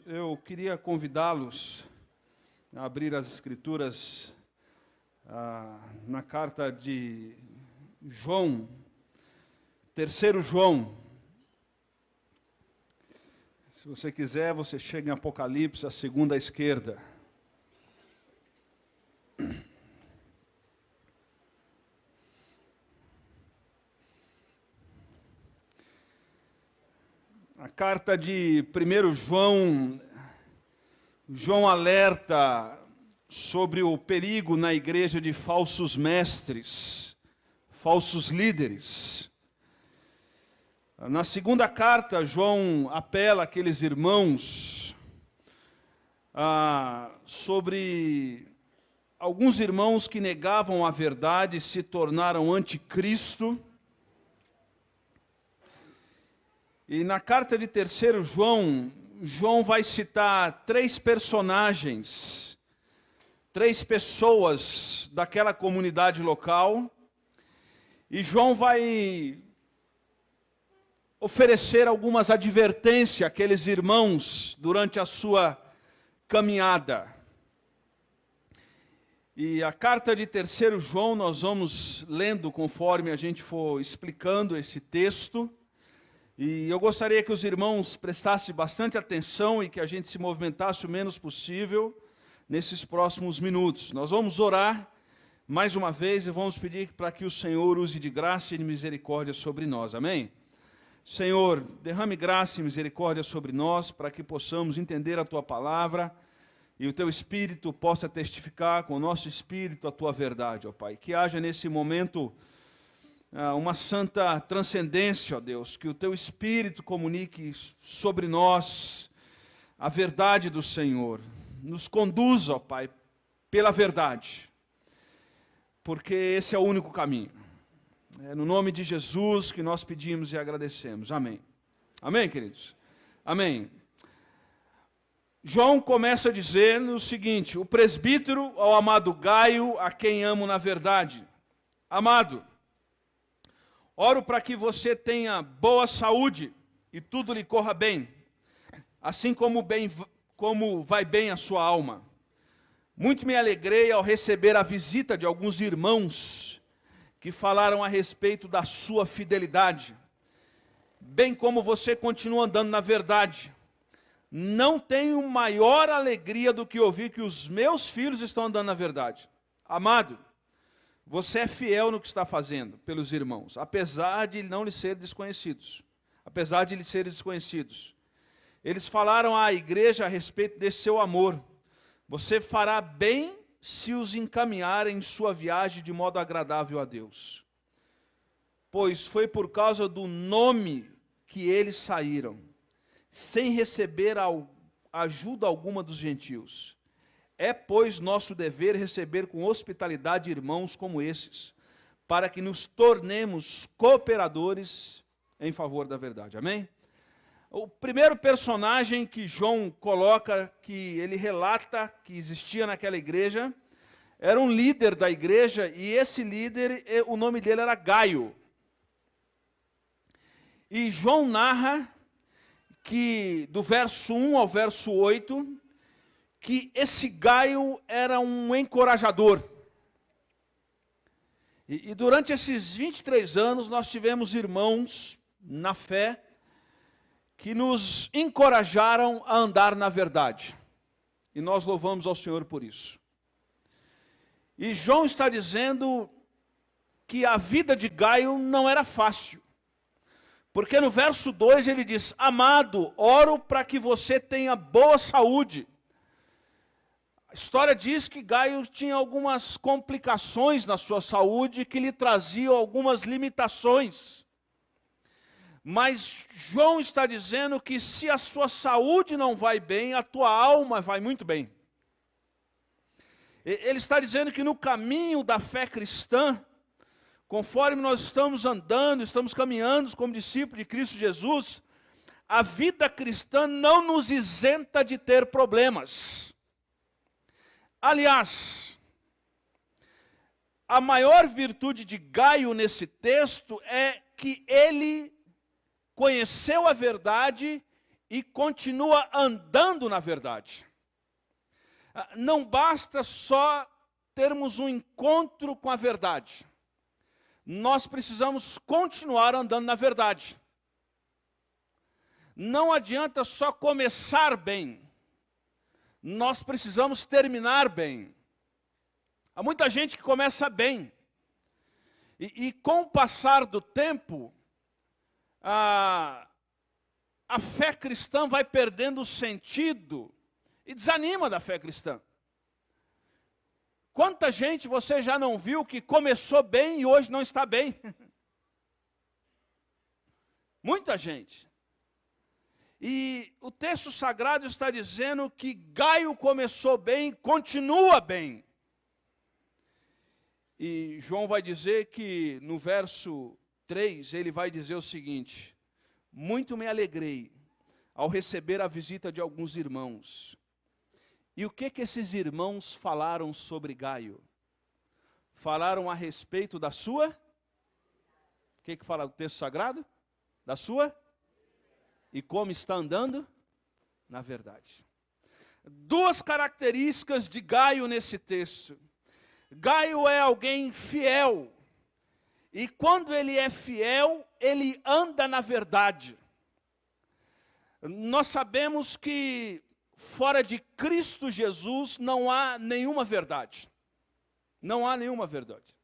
Eu queria convidá-los a abrir as Escrituras na carta de João, 3 João. Se você quiser, você chega em Apocalipse, a segunda à esquerda. A carta de 1 João, João alerta sobre o perigo na igreja de falsos mestres, falsos líderes. Na segunda carta, João apela àqueles irmãos sobre alguns irmãos que negavam a verdade, se tornaram anticristo. E na carta de 3 João, João vai citar 3 personagens, 3 pessoas daquela comunidade local, e João vai oferecer algumas advertências àqueles irmãos durante a sua caminhada. E a carta de 3 João nós vamos lendo conforme a gente for explicando esse texto. E eu gostaria que os irmãos prestassem bastante atenção e que a gente se movimentasse o menos possível nesses próximos minutos. Nós vamos orar mais uma vez e vamos pedir para que o Senhor use de graça e de misericórdia sobre nós. Amém? Senhor, derrame graça e misericórdia sobre nós para que possamos entender a Tua palavra e o Teu Espírito possa testificar com o nosso Espírito a Tua verdade, ó Pai. Que haja nesse momento uma santa transcendência, ó Deus, que o Teu Espírito comunique sobre nós a verdade do Senhor. Nos conduza, ó Pai, pela verdade, porque esse é o único caminho. É no nome de Jesus que nós pedimos e agradecemos. Amém. Amém, queridos? Amém. João começa a dizer o seguinte: o presbítero ao amado Gaio, a quem amo na verdade. Amado, oro para que você tenha boa saúde e tudo lhe corra bem, assim como vai bem a sua alma. Muito me alegrei ao receber a visita de alguns irmãos que falaram a respeito da sua fidelidade, bem como você continua andando na verdade. Não tenho maior alegria do que ouvir que os meus filhos estão andando na verdade. Amado, você é fiel no que está fazendo pelos irmãos, apesar de não lhes ser desconhecidos. Eles falaram à igreja a respeito desse seu amor. Você fará bem se os encaminhar em sua viagem de modo agradável a Deus. Pois foi por causa do nome que eles saíram, sem receber ajuda alguma dos gentios. É, pois, nosso dever receber com hospitalidade irmãos como esses, para que nos tornemos cooperadores em favor da verdade. Amém? O primeiro personagem que João coloca, que ele relata que existia naquela igreja, era um líder da igreja, e esse líder, o nome dele era Gaio. E João narra que, do verso 1 ao verso 8, que esse Gaio era um encorajador. E durante esses 23 anos, nós tivemos irmãos na fé que nos encorajaram a andar na verdade. E nós louvamos ao Senhor por isso. E João está dizendo que a vida de Gaio não era fácil. Porque no verso 2 ele diz: amado, oro para que você tenha boa saúde. A história diz que Gaio tinha algumas complicações na sua saúde que lhe traziam algumas limitações. Mas João está dizendo que se a sua saúde não vai bem, a tua alma vai muito bem. Ele está dizendo que no caminho da fé cristã, conforme nós estamos andando, estamos caminhando como discípulos de Cristo Jesus, a vida cristã não nos isenta de ter problemas. Aliás, a maior virtude de Gaio nesse texto é que ele conheceu a verdade e continua andando na verdade. Não basta só termos um encontro com a verdade. Nós precisamos continuar andando na verdade. Não adianta só começar bem. Nós precisamos terminar bem. Há muita gente que começa bem. E com o passar do tempo, a fé cristã vai perdendo o sentido e desanima da fé cristã. Quanta gente você já não viu que começou bem e hoje não está bem? Muita gente. E o texto sagrado está dizendo que Gaio começou bem, continua bem. E João vai dizer que no verso 3, ele vai dizer o seguinte: muito me alegrei ao receber a visita de alguns irmãos. E o que esses irmãos falaram sobre Gaio? Falaram a respeito da sua? O que fala o texto sagrado? Da sua? E como está andando? Na verdade. Duas características de Gaio nesse texto. Gaio é alguém fiel. E quando ele é fiel, ele anda na verdade. Nós sabemos que fora de Cristo Jesus não há nenhuma verdade. Não há nenhuma verdade.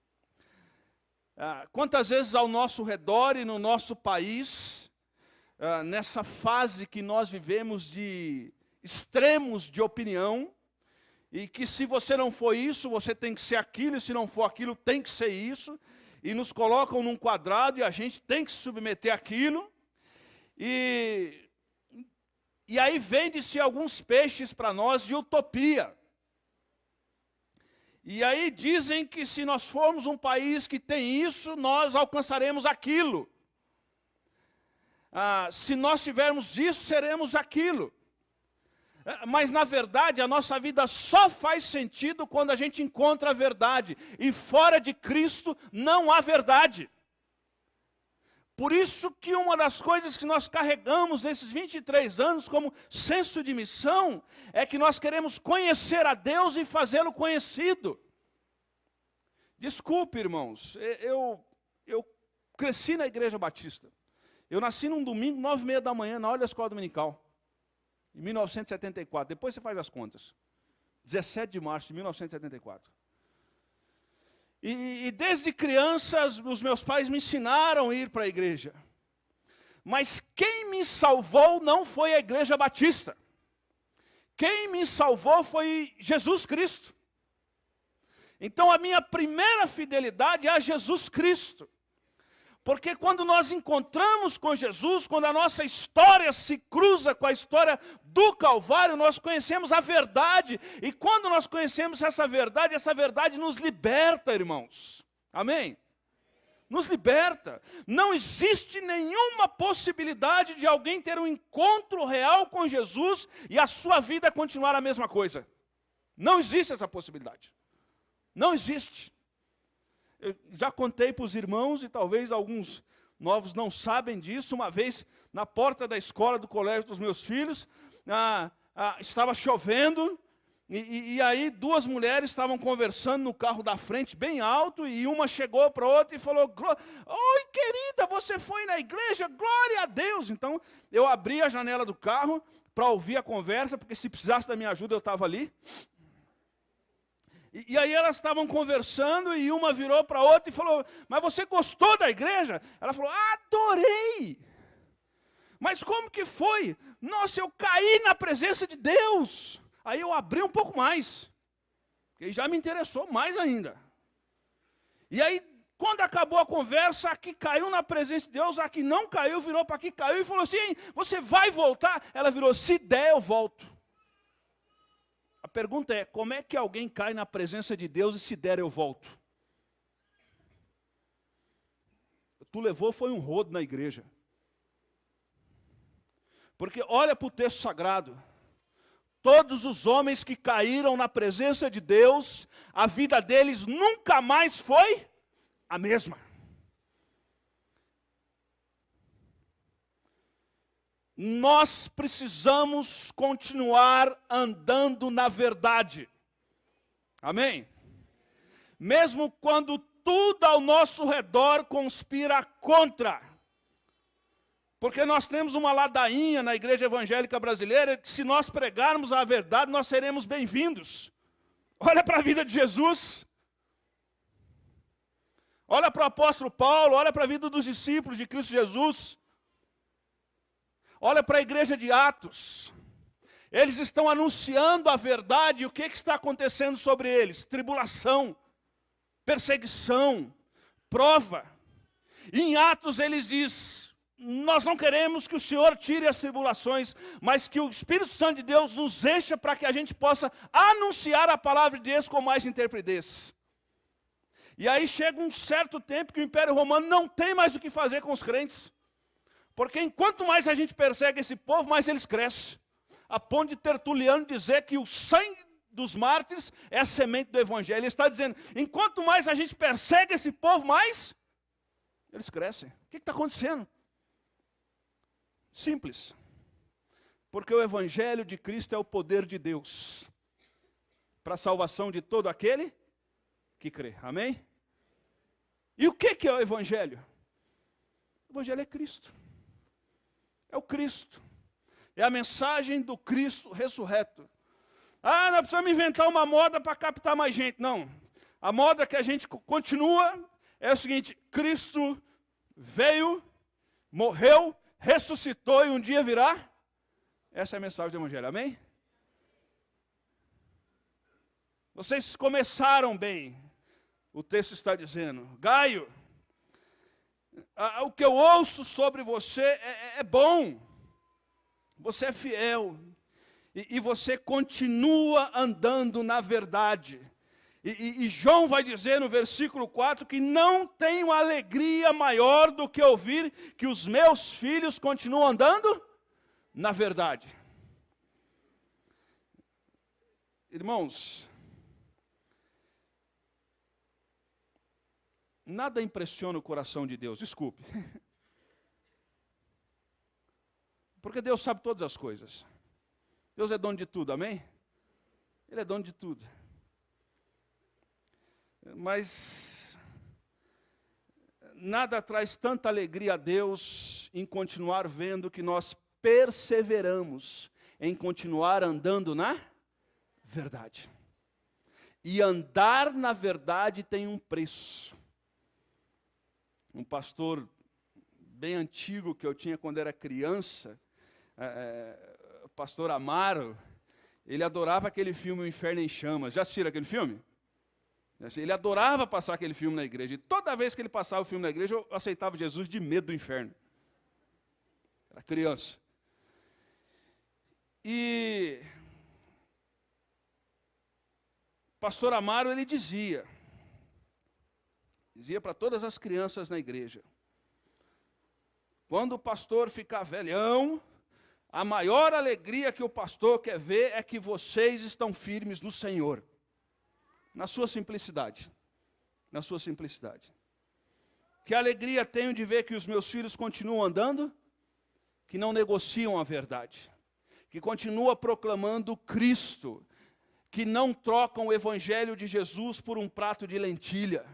Quantas vezes ao nosso redor e no nosso país, nessa fase que nós vivemos de extremos de opinião, e que se você não for isso, você tem que ser aquilo, e se não for aquilo, tem que ser isso, e nos colocam num quadrado e a gente tem que se submeter àquilo, e aí vende-se alguns peixes para nós de utopia. E aí dizem que se nós formos um país que tem isso, nós alcançaremos aquilo. Se nós tivermos isso, seremos aquilo. Mas na verdade a nossa vida só faz sentido quando a gente encontra a verdade. E fora de Cristo não há verdade. Por isso que uma das coisas que nós carregamos nesses 23 anos como senso de missão é que nós queremos conhecer a Deus e fazê-lo conhecido. Desculpe, irmãos, eu cresci na Igreja Batista. Eu nasci num domingo, 9h30 da manhã, na hora da escola dominical. Em 1974, depois você faz as contas. 17 de março de 1974. E desde criança, os meus pais me ensinaram a ir para a igreja. Mas quem me salvou não foi a Igreja Batista. Quem me salvou foi Jesus Cristo. Então a minha primeira fidelidade é a Jesus Cristo. Porque quando nós encontramos com Jesus, quando a nossa história se cruza com a história do Calvário, nós conhecemos a verdade. E quando nós conhecemos essa verdade nos liberta, irmãos. Amém? Nos liberta. Não existe nenhuma possibilidade de alguém ter um encontro real com Jesus e a sua vida continuar a mesma coisa. Não existe essa possibilidade. Não existe. Eu já contei para os irmãos, e talvez alguns novos não sabem disso, uma vez na porta da escola do colégio dos meus filhos, estava chovendo, e aí duas mulheres estavam conversando no carro da frente, bem alto, e uma chegou para a outra e falou: oi querida, você foi na igreja? Glória a Deus! Então eu abri a janela do carro para ouvir a conversa, porque se precisasse da minha ajuda eu estava ali. E aí elas estavam conversando e uma virou para a outra e falou: mas você gostou da igreja? Ela falou: adorei! Mas como que foi? Nossa, eu caí na presença de Deus. Aí eu abri um pouco mais, porque já me interessou mais ainda. E aí, quando acabou a conversa, a que caiu na presença de Deus, a que não caiu, virou para a que caiu e falou assim: você vai voltar? Ela virou: se der, eu volto. A pergunta é: como é que alguém cai na presença de Deus e se der eu volto? Tu levou foi um rodo na igreja. Porque olha para o texto sagrado. Todos os homens que caíram na presença de Deus, a vida deles nunca mais foi a mesma. nós precisamos continuar andando na verdade. Amém? Mesmo quando tudo ao nosso redor conspira contra. Porque nós temos uma ladainha na igreja evangélica brasileira que se nós pregarmos a verdade, nós seremos bem-vindos. Olha para a vida de Jesus. Olha para o apóstolo Paulo, olha para a vida dos discípulos de Cristo Jesus. Olha para a igreja de Atos. Eles estão anunciando a verdade e o que está acontecendo sobre eles? Tribulação, perseguição, prova. E em Atos eles dizem, nós não queremos que o Senhor tire as tribulações, mas que o Espírito Santo de Deus nos encha para que a gente possa anunciar a palavra de Deus com mais intrepidez. E aí chega um certo tempo que o Império Romano não tem mais o que fazer com os crentes. Porque enquanto mais a gente persegue esse povo, mais eles crescem. A ponto de Tertuliano dizer que o sangue dos mártires é a semente do Evangelho. Ele está dizendo, enquanto mais a gente persegue esse povo, mais eles crescem. O que está acontecendo? Simples. Porque o Evangelho de Cristo é o poder de Deus para a salvação de todo aquele que crê. Amém? E o que é o Evangelho? O Evangelho é Cristo. É o Cristo. É a mensagem do Cristo ressurreto. Ah, nós precisamos inventar uma moda para captar mais gente. Não. A moda que a gente continua é o seguinte: Cristo veio, morreu, ressuscitou e um dia virá. Essa é a mensagem do Evangelho. Amém? Vocês começaram bem. O texto está dizendo, Gaio, o que eu ouço sobre você é bom. Você é fiel. E você continua andando na verdade. E João vai dizer no versículo 4 que não tenho alegria maior do que ouvir que os meus filhos continuam andando na verdade. Irmãos, nada impressiona o coração de Deus, desculpe. Porque Deus sabe todas as coisas. Deus é dono de tudo, amém? Ele é dono de tudo. Mas nada traz tanta alegria a Deus em continuar vendo que nós perseveramos em continuar andando na verdade. E andar na verdade tem um preço. Um pastor bem antigo que eu tinha quando era criança, o pastor Amaro, ele adorava aquele filme O Inferno em Chamas. Já assistiram aquele filme? Ele adorava passar aquele filme na igreja. E toda vez que ele passava o filme na igreja, eu aceitava Jesus de medo do inferno. Era criança. E pastor Amaro, ele dizia para todas as crianças na igreja, quando o pastor ficar velhão, a maior alegria que o pastor quer ver é que vocês estão firmes no Senhor. Na sua simplicidade. Na sua simplicidade. Que alegria tenho de ver que os meus filhos continuam andando, que não negociam a verdade, que continuam proclamando Cristo, que não trocam o Evangelho de Jesus por um prato de lentilha.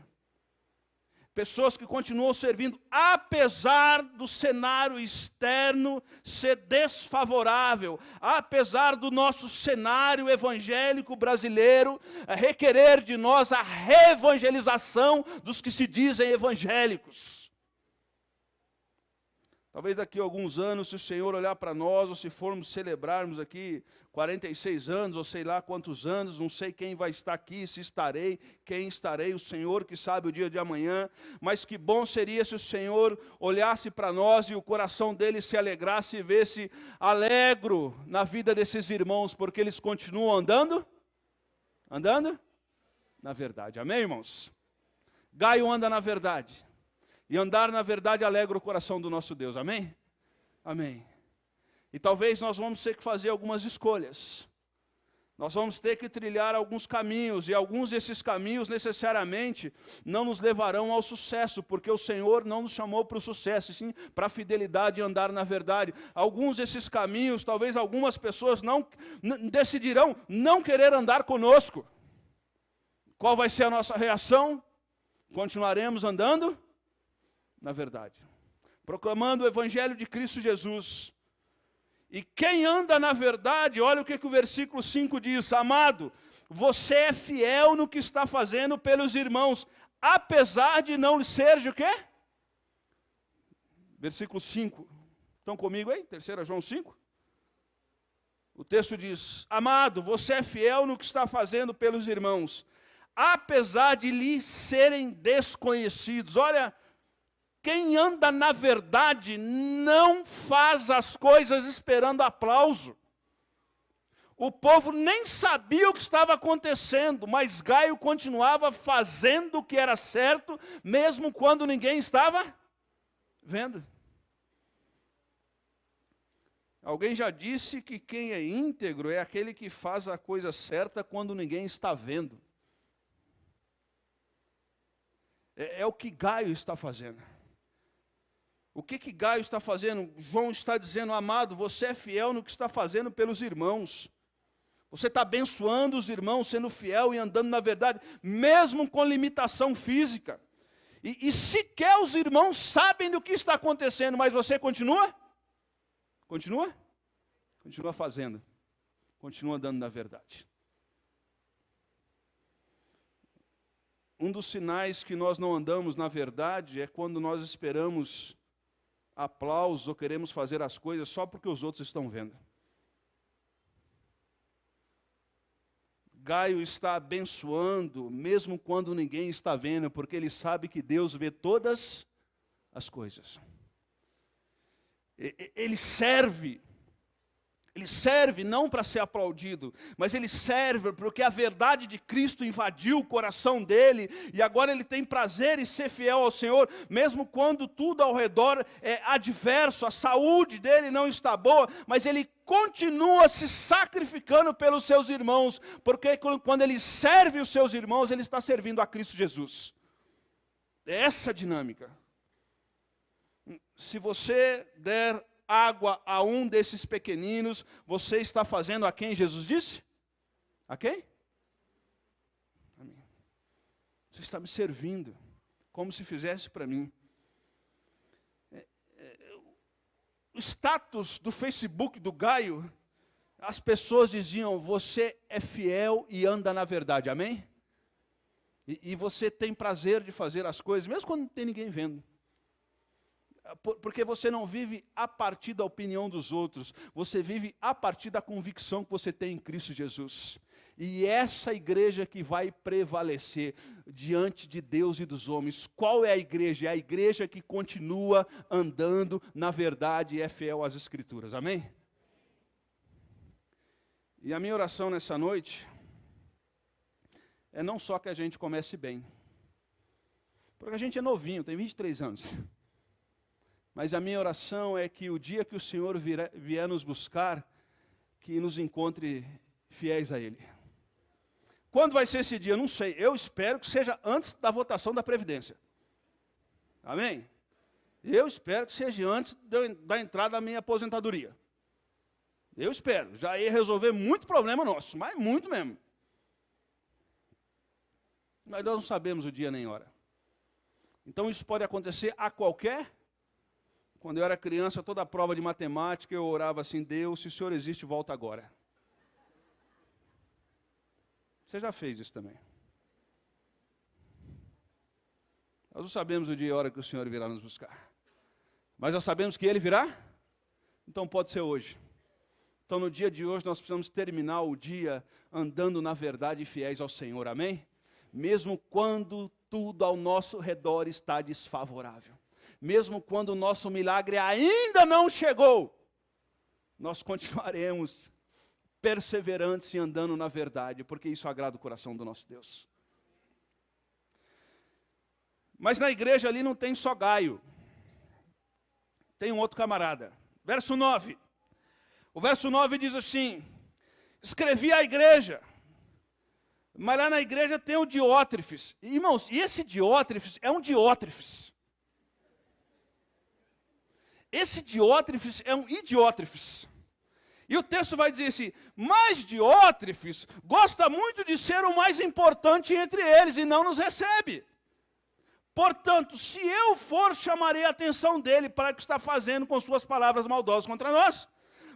Pessoas que continuam servindo, apesar do cenário externo ser desfavorável, apesar do nosso cenário evangélico brasileiro requerer de nós a reevangelização dos que se dizem evangélicos. Talvez daqui a alguns anos, se o Senhor olhar para nós, ou se formos celebrarmos aqui 46 anos, ou sei lá quantos anos, não sei quem vai estar aqui, se estarei, quem estarei, o Senhor que sabe o dia de amanhã, mas que bom seria se o Senhor olhasse para nós e o coração dele se alegrasse e vesse alegro na vida desses irmãos, porque eles continuam andando na verdade, amém, irmãos? Gaio anda na verdade. E andar na verdade alegra o coração do nosso Deus, amém? Amém. E talvez nós vamos ter que fazer algumas escolhas. Nós vamos ter que trilhar alguns caminhos, e alguns desses caminhos necessariamente não nos levarão ao sucesso, porque o Senhor não nos chamou para o sucesso, sim para a fidelidade e andar na verdade. Alguns desses caminhos, talvez algumas pessoas decidirão não querer andar conosco. Qual vai ser a nossa reação? Continuaremos andando na verdade, proclamando o Evangelho de Cristo Jesus. E quem anda na verdade, olha o que o versículo 5 diz: amado, você é fiel no que está fazendo pelos irmãos, apesar de não lhe ser o quê? Versículo 5. Estão comigo aí? 3 João 5. O texto diz: amado, você é fiel no que está fazendo pelos irmãos, apesar de lhe serem desconhecidos. Olha, quem anda na verdade não faz as coisas esperando aplauso. O povo nem sabia o que estava acontecendo, mas Gaio continuava fazendo o que era certo, mesmo quando ninguém estava vendo. Alguém já disse que quem é íntegro é aquele que faz a coisa certa quando ninguém está vendo. É o que Gaio está fazendo. O que Gaio está fazendo? João está dizendo: amado, você é fiel no que está fazendo pelos irmãos. Você está abençoando os irmãos, sendo fiel e andando na verdade, mesmo com limitação física. E sequer os irmãos sabem do que está acontecendo, mas você continua? Continua? Continua fazendo. Continua andando na verdade. Um dos sinais que nós não andamos na verdade é quando nós esperamos aplausos ou queremos fazer as coisas só porque os outros estão vendo. Gaio está abençoando, mesmo quando ninguém está vendo, porque ele sabe que Deus vê todas as coisas. Ele serve não para ser aplaudido, mas ele serve porque a verdade de Cristo invadiu o coração dele, e agora ele tem prazer em ser fiel ao Senhor, mesmo quando tudo ao redor é adverso, a saúde dele não está boa, mas ele continua se sacrificando pelos seus irmãos, porque quando ele serve os seus irmãos, ele está servindo a Cristo Jesus. É essa a dinâmica. Se você der água a um desses pequeninos, você está fazendo a quem Jesus disse? A quem? A mim. Você está me servindo, como se fizesse para mim. O status do Facebook do Gaio, as pessoas diziam: você é fiel e anda na verdade, amém? E você tem prazer de fazer as coisas, mesmo quando não tem ninguém vendo. Porque você não vive a partir da opinião dos outros, você vive a partir da convicção que você tem em Cristo Jesus. E essa igreja que vai prevalecer diante de Deus e dos homens. Qual é a igreja? É a igreja que continua andando na verdade e é fiel às Escrituras, amém? E a minha oração nessa noite é não só que a gente comece bem, porque a gente é novinho, tem 23 anos. Mas a minha oração é que o dia que o Senhor vier nos buscar, que nos encontre fiéis a Ele. Quando vai ser esse dia? Eu não sei. Eu espero que seja antes da votação da Previdência. Amém? Eu espero que seja antes da entrada da minha aposentadoria. Eu espero. Já ia resolver muito problema nosso, mas muito mesmo. Mas nós não sabemos o dia nem a hora. Então isso pode acontecer a qualquer. Quando eu era criança, toda a prova de matemática, eu orava assim: Deus, se o Senhor existe, volta agora. Você já fez isso também. Nós não sabemos o dia e a hora que o Senhor virá nos buscar. Mas nós sabemos que Ele virá? Então pode ser hoje. Então no dia de hoje nós precisamos terminar o dia andando na verdade e fiéis ao Senhor, amém? Mesmo quando tudo ao nosso redor está desfavorável. Mesmo quando o nosso milagre ainda não chegou, nós continuaremos perseverantes e andando na verdade, porque isso agrada o coração do nosso Deus. Mas na igreja ali não tem só Gaio, tem um outro camarada. Verso 9. O verso 9 diz assim: escrevi à igreja. Mas lá na igreja tem o Diótrefes. Irmãos, e esse Diótrefes é um Diótrefes. Esse Diótrefes é um idiótrefes. E o texto vai dizer assim, mas Diótrefes gosta muito de ser o mais importante entre eles e não nos recebe. Portanto, se eu for, chamarei a atenção dele para o que está fazendo com suas palavras maldosas contra nós.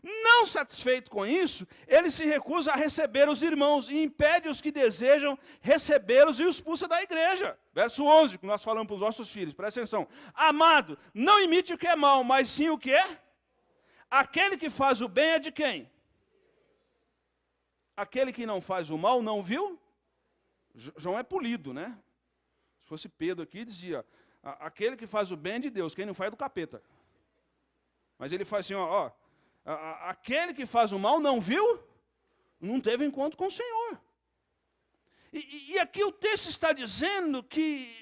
Não satisfeito com isso, ele se recusa a receber os irmãos e impede os que desejam recebê-los e os expulsa da igreja. Verso 11, que nós falamos para os nossos filhos, presta atenção. Amado, não imite o que é mal, mas sim o que é? Aquele que faz o bem é de quem? Aquele que não faz o mal não viu? João é polido, né? Se fosse Pedro aqui, dizia, aquele que faz o bem é de Deus, quem não faz é do capeta. Mas ele faz assim, ó, aquele que faz o mal não viu? Não teve encontro com o Senhor. E aqui o texto está dizendo que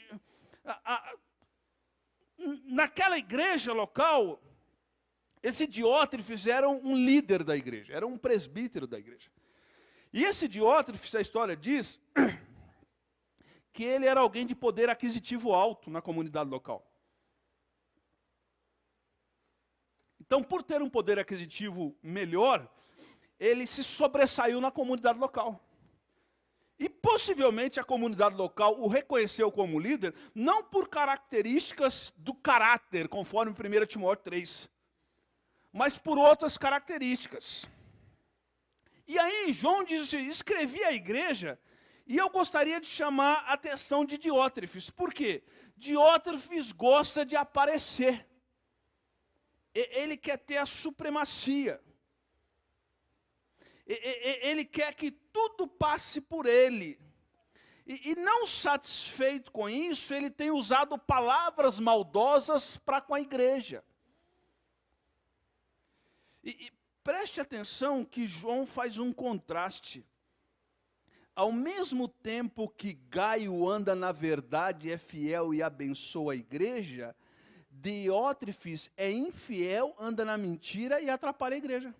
naquela igreja local, esse Diótrefes era um líder da igreja, era um presbítero da igreja. E esse Diótrefes, a história diz que ele era alguém de poder aquisitivo alto na comunidade local. Então, por ter um poder aquisitivo melhor, ele se sobressaiu na comunidade local. E possivelmente a comunidade local o reconheceu como líder, não por características do caráter, conforme 1 Timóteo 3, mas por outras características. E aí João diz assim, escrevi à igreja, e eu gostaria de chamar a atenção de Diótrefes. Por quê? Diótrefes gosta de aparecer. Ele quer ter a supremacia. Ele quer que tudo passe por ele. E não satisfeito com isso, ele tem usado palavras maldosas para com a igreja. E preste atenção que João faz um contraste. Ao mesmo tempo que Gaio anda na verdade, é fiel e abençoa a igreja, Diótrefes é infiel, anda na mentira e atrapalha a igreja.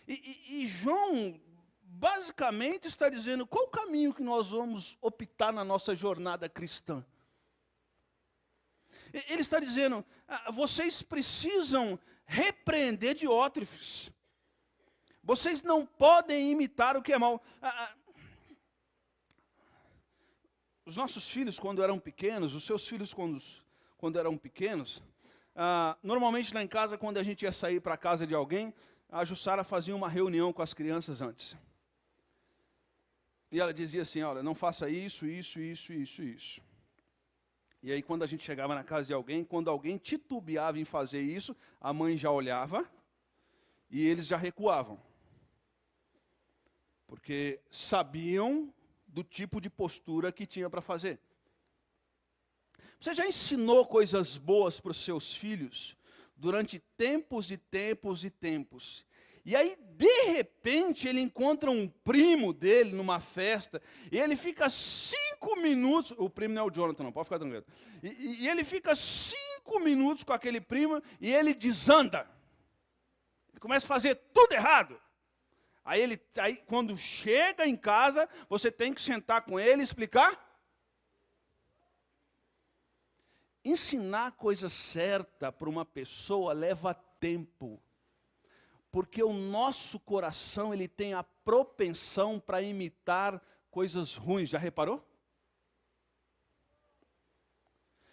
E João basicamente está dizendo qual o caminho que nós vamos optar na nossa jornada cristã. Ele está dizendo, vocês precisam repreender Diótrefes. Vocês não podem imitar o que é mal. Os nossos filhos, quando eram pequenos, os seus filhos, quando eram pequenos, normalmente lá em casa, quando a gente ia sair para a casa de alguém, a Jussara fazia uma reunião com as crianças antes. E ela dizia assim, olha, não faça isso, isso, isso, isso, isso. E aí quando a gente chegava na casa de alguém, quando alguém titubeava em fazer isso, a mãe já olhava e eles já recuavam. Porque sabiam do tipo de postura que tinha para fazer. Você já ensinou coisas boas para os seus filhos durante tempos e tempos e tempos. E aí, de repente, ele encontra um primo dele numa festa, e ele fica 5 minutos, o primo não é o Jonathan, não, pode ficar tranquilo. E ele fica 5 minutos com aquele primo, e ele desanda. Ele começa a fazer tudo errado. Aí, quando chega em casa, você tem que sentar com ele e explicar. Ensinar a coisa certa para uma pessoa leva tempo. Porque o nosso coração, ele tem a propensão para imitar coisas ruins. Já reparou?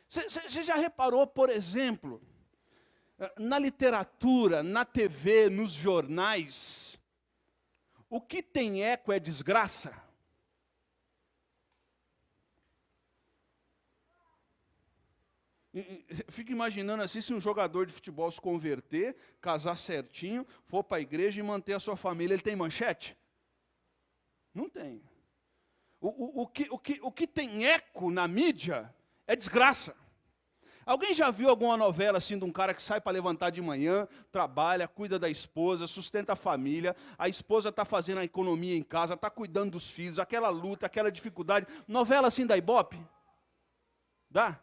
Você já reparou, por exemplo, na literatura, na TV, nos jornais, o que tem eco é desgraça? Fico imaginando assim, se um jogador de futebol se converter, casar certinho, for para a igreja e manter a sua família, ele tem manchete? Não tem. O que tem eco na mídia é desgraça. Alguém já viu alguma novela assim de um cara que sai para levantar de manhã, trabalha, cuida da esposa, sustenta a família, a esposa está fazendo a economia em casa, está cuidando dos filhos, aquela luta, aquela dificuldade. Novela assim da Ibope? Dá?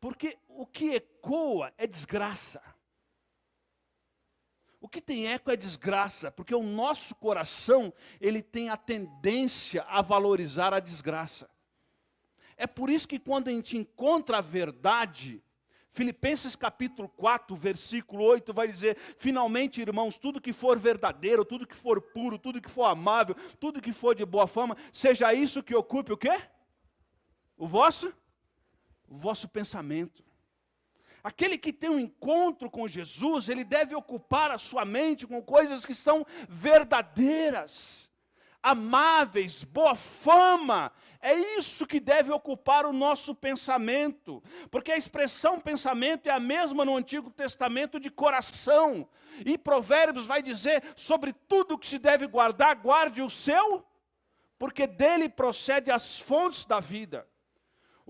Porque o que ecoa é desgraça. O que tem eco é desgraça, porque o nosso coração, ele tem a tendência a valorizar a desgraça. É por isso que quando a gente encontra a verdade, Filipenses capítulo 4, versículo 8 vai dizer: finalmente, irmãos, tudo que for verdadeiro, tudo que for puro, tudo que for amável, tudo que for de boa fama, seja isso que ocupe o quê? O vosso pensamento. Aquele que tem um encontro com Jesus, ele deve ocupar a sua mente com coisas que são verdadeiras, amáveis, boa fama. É isso que deve ocupar o nosso pensamento, porque a expressão pensamento é a mesma no Antigo Testamento de coração. E Provérbios vai dizer: sobre tudo que se deve guardar, guarde o seu, porque dele procede as fontes da vida.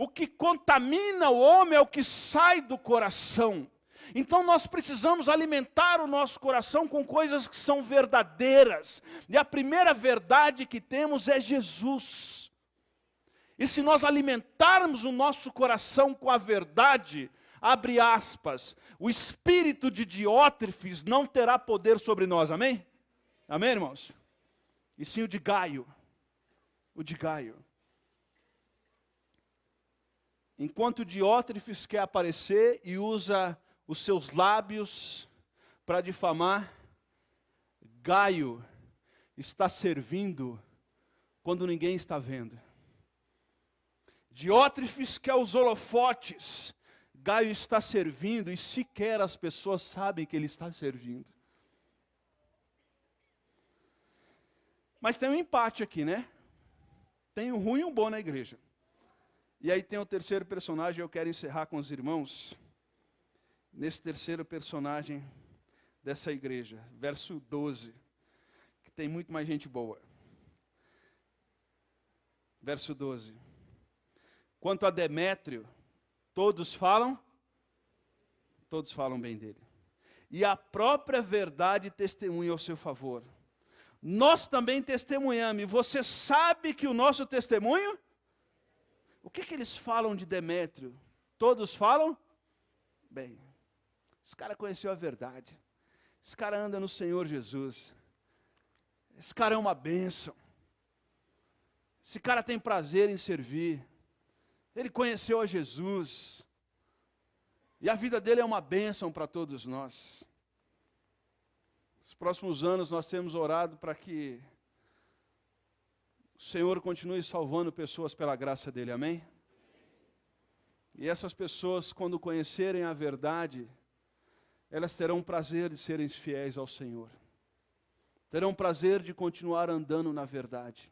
O que contamina o homem é o que sai do coração. Então nós precisamos alimentar o nosso coração com coisas que são verdadeiras. E a primeira verdade que temos é Jesus. E se nós alimentarmos o nosso coração com a verdade, abre aspas, o espírito de Diótrefes não terá poder sobre nós, amém? Amém, irmãos? E sim o de Gaio. O de Gaio. Enquanto Diótrefes quer aparecer e usa os seus lábios para difamar, Gaio está servindo quando ninguém está vendo. Diótrefes quer os holofotes, Gaio está servindo e sequer as pessoas sabem que ele está servindo. Mas tem um empate aqui, né? Tem um ruim e um bom na igreja. E aí tem o terceiro personagem, eu quero encerrar com os irmãos, nesse terceiro personagem dessa igreja, verso 12, que tem muito mais gente boa. Verso 12. Quanto a Demétrio, todos falam bem dele. E a própria verdade testemunha ao seu favor. Nós também testemunhamos, e você sabe que o nosso testemunho... O que eles falam de Demétrio? Todos falam? Bem, esse cara conheceu a verdade. Esse cara anda no Senhor Jesus. Esse cara é uma bênção. Esse cara tem prazer em servir. Ele conheceu a Jesus. E a vida dele é uma bênção para todos nós. Nos próximos anos nós temos orado para que o Senhor continue salvando pessoas pela graça dele, amém? E essas pessoas, quando conhecerem a verdade, elas terão prazer de serem fiéis ao Senhor. Terão prazer de continuar andando na verdade.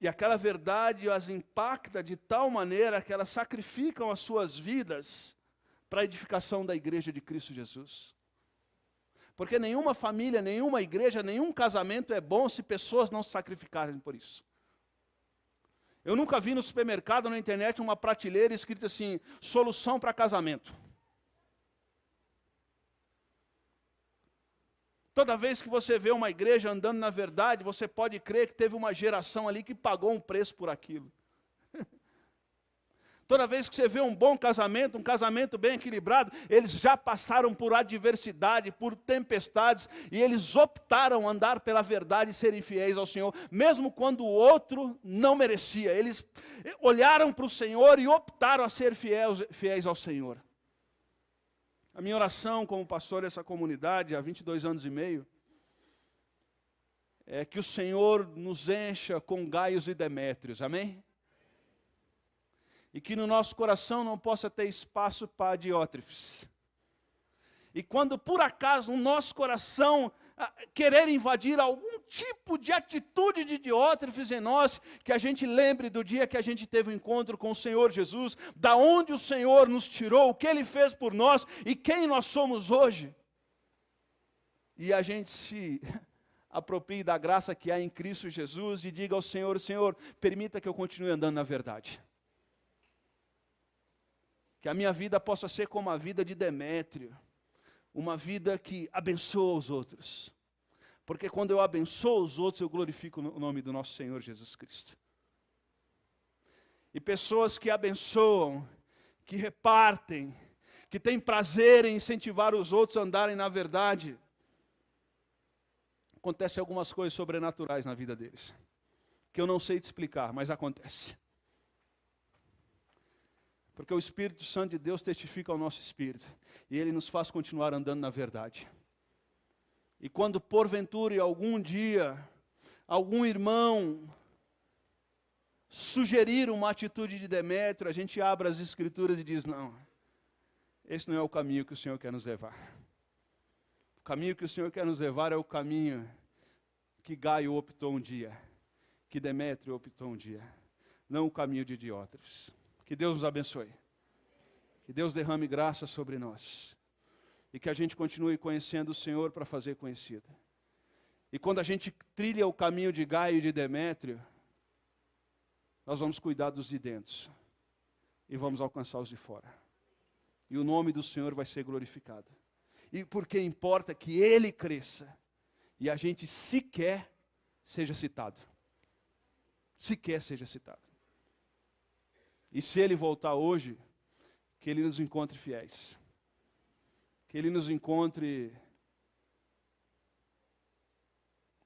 E aquela verdade as impacta de tal maneira que elas sacrificam as suas vidas para a edificação da igreja de Cristo Jesus. Porque nenhuma família, nenhuma igreja, nenhum casamento é bom se pessoas não se sacrificarem por isso. Eu nunca vi no supermercado, na internet, uma prateleira escrita assim, solução para casamento. Toda vez que você vê uma igreja andando na verdade, você pode crer que teve uma geração ali que pagou um preço por aquilo. Toda vez que você vê um bom casamento, um casamento bem equilibrado, eles já passaram por adversidade, por tempestades, e eles optaram andar pela verdade e serem fiéis ao Senhor, mesmo quando o outro não merecia. Eles olharam para o Senhor e optaram a ser fiéis ao Senhor. A minha oração como pastor dessa comunidade, há 22 anos e meio, é que o Senhor nos encha com Gaios e Demétrios, amém? E que no nosso coração não possa ter espaço para Diótrefes. E quando por acaso no nosso coração querer invadir algum tipo de atitude de Diótrefes em nós, que a gente lembre do dia que a gente teve um encontro com o Senhor Jesus, da onde o Senhor nos tirou, o que Ele fez por nós e quem nós somos hoje. E a gente se aproprie da graça que há em Cristo Jesus e diga ao Senhor, Senhor, permita que eu continue andando na verdade. Que a minha vida possa ser como a vida de Demétrio, uma vida que abençoa os outros. Porque quando eu abençoo os outros, eu glorifico o nome do nosso Senhor Jesus Cristo. E pessoas que abençoam, que repartem, que têm prazer em incentivar os outros a andarem na verdade, acontecem algumas coisas sobrenaturais na vida deles, que eu não sei te explicar, mas acontece. Porque o Espírito Santo de Deus testifica ao nosso espírito, e ele nos faz continuar andando na verdade. E quando porventura, algum dia, algum irmão sugerir uma atitude de Demétrio, a gente abre as Escrituras e diz, não, esse não é o caminho que o Senhor quer nos levar. O caminho que o Senhor quer nos levar é o caminho que Gaio optou um dia, que Demétrio optou um dia, não o caminho de Diótrefes. Que Deus nos abençoe, que Deus derrame graça sobre nós, e que a gente continue conhecendo o Senhor para fazer conhecido. E quando a gente trilha o caminho de Gaio e de Demétrio, nós vamos cuidar dos de dentro, e vamos alcançar os de fora. E o nome do Senhor vai ser glorificado. E porque importa que Ele cresça, e a gente sequer seja citado. Sequer seja citado. E se Ele voltar hoje, que Ele nos encontre fiéis. Que Ele nos encontre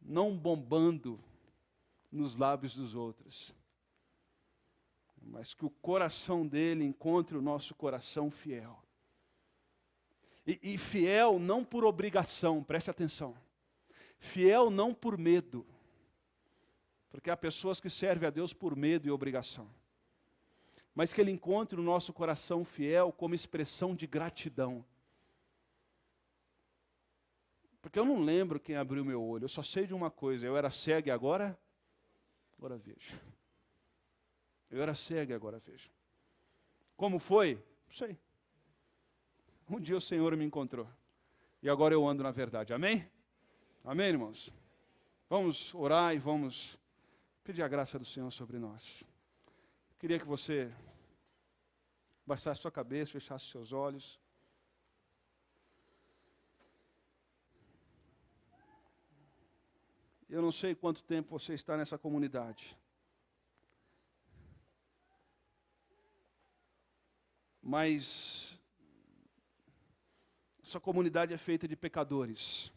não bombando nos lábios dos outros, mas que o coração dele encontre o nosso coração fiel. E fiel não por obrigação, preste atenção. Fiel não por medo, porque há pessoas que servem a Deus por medo e obrigação. Mas que Ele encontre o nosso coração fiel como expressão de gratidão. Porque eu não lembro quem abriu meu olho, eu só sei de uma coisa, eu era cego e agora vejo. Eu era cego e agora vejo. Como foi? Não sei. Um dia o Senhor me encontrou, e agora eu ando na verdade, amém? Amém, irmãos? Vamos orar e vamos pedir a graça do Senhor sobre nós. Eu queria que você baixasse sua cabeça, fechasse seus olhos. Eu não sei quanto tempo você está nessa comunidade, mas essa comunidade é feita de pecadores.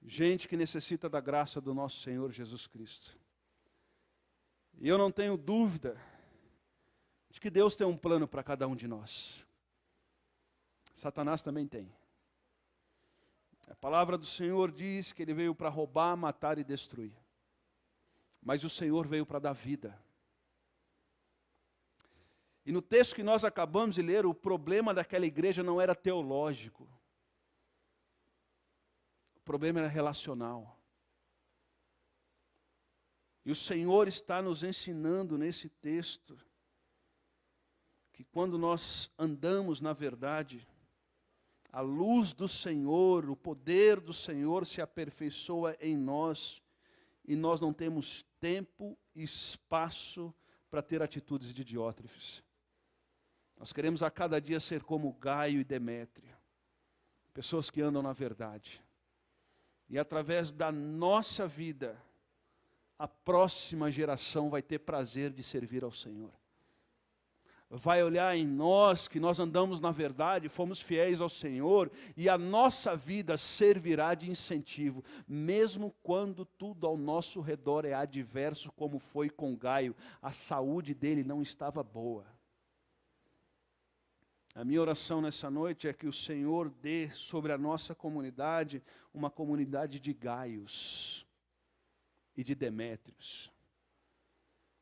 Gente que necessita da graça do nosso Senhor Jesus Cristo. E eu não tenho dúvida de que Deus tem um plano para cada um de nós. Satanás também tem. A palavra do Senhor diz que Ele veio para roubar, matar e destruir. Mas o Senhor veio para dar vida. E no texto que nós acabamos de ler, o problema daquela igreja não era teológico. O problema era relacional. E o Senhor está nos ensinando nesse texto que quando nós andamos na verdade, a luz do Senhor, o poder do Senhor se aperfeiçoa em nós, e nós não temos tempo e espaço para ter atitudes de Diótrefes. Nós queremos a cada dia ser como Gaio e Demétrio, pessoas que andam na verdade. E através da nossa vida, a próxima geração vai ter prazer de servir ao Senhor. Vai olhar em nós, que nós andamos na verdade, fomos fiéis ao Senhor, e a nossa vida servirá de incentivo, mesmo quando tudo ao nosso redor é adverso, como foi com Gaio. A saúde dele não estava boa. A minha oração nessa noite é que o Senhor dê sobre a nossa comunidade uma comunidade de Gaios e de Demétrios.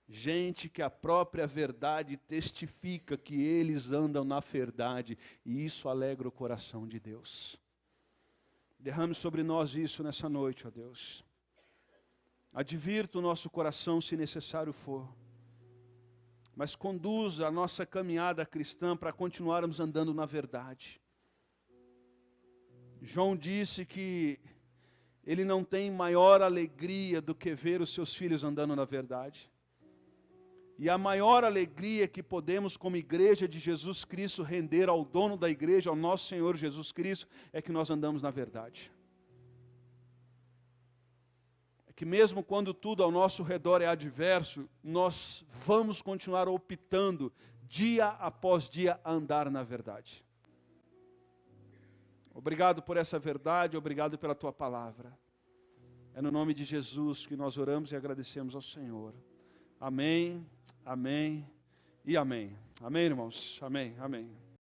Gente que a própria verdade testifica que eles andam na verdade, e isso alegra o coração de Deus. Derrame sobre nós isso nessa noite, ó Deus. Advirta o nosso coração se necessário for, mas conduza a nossa caminhada cristã para continuarmos andando na verdade. João disse que ele não tem maior alegria do que ver os seus filhos andando na verdade. E a maior alegria que podemos, como igreja de Jesus Cristo, render ao dono da igreja, ao nosso Senhor Jesus Cristo, é que nós andamos na verdade. É que mesmo quando tudo ao nosso redor é adverso, nós vamos continuar optando, dia após dia, a andar na verdade. Obrigado por essa verdade, obrigado pela tua palavra. É no nome de Jesus que nós oramos e agradecemos ao Senhor. Amém, amém e amém. Amém, irmãos? Amém, amém.